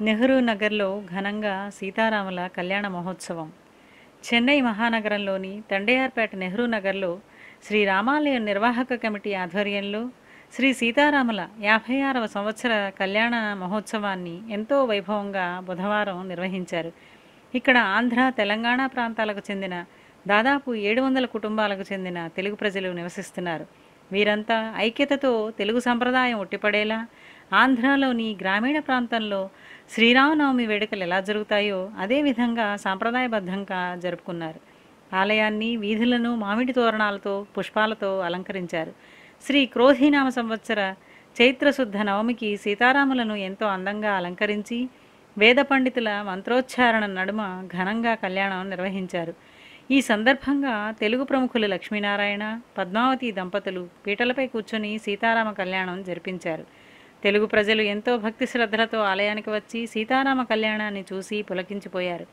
నెహ్రూ నగర్లో ఘనంగా సీతారాముల కళ్యాణ మహోత్సవం. చెన్నై మహానగరంలోని తండయార్పేట నెహ్రూ నగర్లో శ్రీ రామాలయం నిర్వాహక కమిటీ ఆధ్వర్యంలో శ్రీ సీతారాముల 56వ సంవత్సర కళ్యాణ మహోత్సవాన్ని ఎంతో వైభవంగా బుధవారం నిర్వహించారు. ఇక్కడ ఆంధ్ర, తెలంగాణ ప్రాంతాలకు చెందిన దాదాపు 700 కుటుంబాలకు చెందిన తెలుగు ప్రజలు నివసిస్తున్నారు. వీరంతా ఐక్యతతో తెలుగు సంప్రదాయం ఉట్టిపడేలా ఆంధ్రాలోని గ్రామీణ ప్రాంతంలో శ్రీరామనవమి వేడుకలు ఎలా జరుగుతాయో అదేవిధంగా సాంప్రదాయబద్ధంగా జరుపుకున్నారు. ఆలయాన్ని, వీధులను మామిడి తోరణాలతో, పుష్పాలతో అలంకరించారు. శ్రీ క్రోధీనామ సంవత్సర చైత్రశుద్ధ నవమికి సీతారాములను ఎంతో అందంగా అలంకరించి వేద పండితుల మంత్రోచ్చారణ నడుమ ఘనంగా కళ్యాణం నిర్వహించారు. ఈ సందర్భంగా తెలుగు ప్రముఖులు లక్ష్మీనారాయణ, పద్మావతి దంపతులు పీటలపై కూర్చొని సీతారామ కళ్యాణం జరిపించారు. తెలుగు ప్రజలు ఎంతో భక్తి శ్రద్ధలతో ఆలయానికి వచ్చి సీతారామ కళ్యాణాన్ని చూసి పులకించిపోయారు.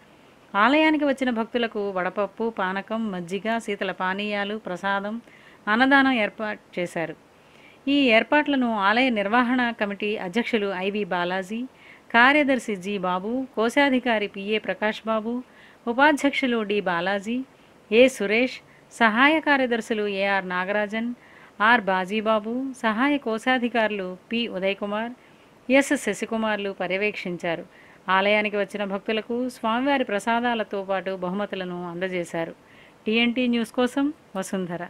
ఆలయానికి వచ్చిన భక్తులకు వడపప్పు, పానకం, మజ్జిగ, శీతల పానీయాలు, ప్రసాదం, అన్నదానం ఏర్పాటు చేశారు. ఈ ఏర్పాట్లను ఆలయ నిర్వహణ కమిటీ అధ్యక్షులు ఐవి బాలాజీ, కార్యదర్శి జి బాబు, కోశాధికారి పిఏ ప్రకాష్ బాబు, ఉపాధ్యక్షులు డి బాలాజీ, ఏ సురేష్, సహాయ కార్యదర్శులు ఏఆర్ నాగరాజన్, ఆర్ బాజీబాబు, సహాయ కోశాధికారులు పి ఉదయ్ కుమార్, ఎస్ శశికుమార్లు పర్యవేక్షించారు. ఆలయానికి వచ్చిన భక్తులకు స్వామివారి ప్రసాదాలతో పాటు బహుమతులను అందజేశారు. టీఎన్టీ న్యూస్ కోసం వసుంధర.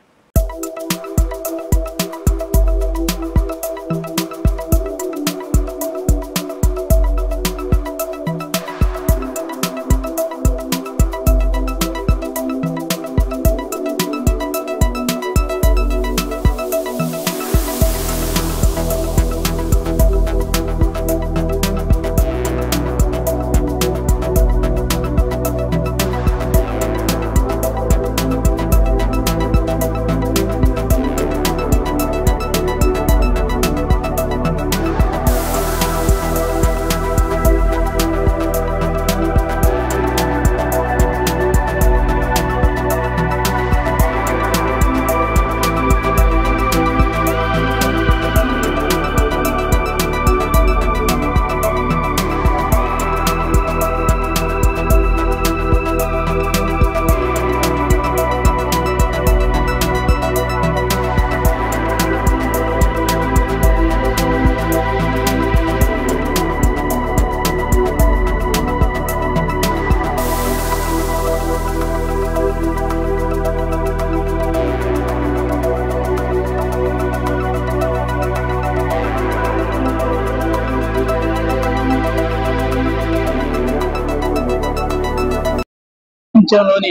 లోని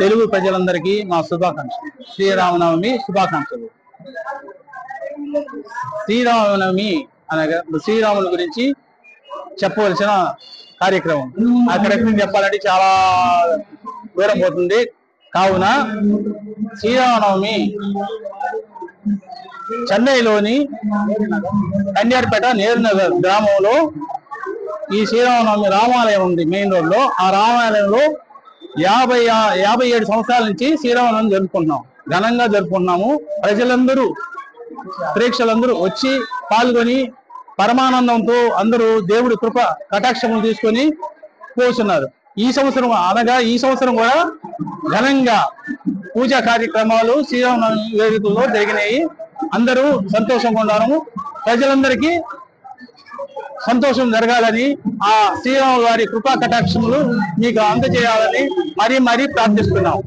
తెలుగు ప్రజలందరికీ మా శుభాకాంక్షలు. శ్రీరామనవమి శుభాకాంక్షలు. శ్రీరామనవమి అనగా శ్రీరాముని గురించి చెప్పవలసిన కార్యక్రమం. అక్కడ చెప్పాలంటే చాలా దూరం పోతుంది. కావున శ్రీరామనవమి చెన్నైలోని తండ్యార్పేట నెహ్రూ నగర్ గ్రామంలో ఈ శ్రీరామనవమి రామాలయం ఉంది. మెయిన్ రోడ్ లో ఆ రామాలయంలో 57 సంవత్సరాల నుంచి శ్రీరామనవమి జరుపుకుంటున్నాం. ఘనంగా జరుపుకుంటున్నాము. ప్రజలందరూ, ప్రేక్షకులందరూ వచ్చి పాల్గొని పరమానందంతో అందరూ దేవుడి కృప కటాక్షములు తీసుకొని పోతున్నారు. ఈ సంవత్సరం కూడా ఘనంగా పూజా కార్యక్రమాలు శ్రీరామనవమి వేదికల్లో జరిగినాయి. అందరూ సంతోషంగా ఉన్నాము. ప్రజలందరికీ సంతోషం జరగాలని, ఆ శ్రీరాముల వారి కృపా కటాక్షములు మీకు అందజేయాలని మరీ ప్రార్థిస్తున్నాం.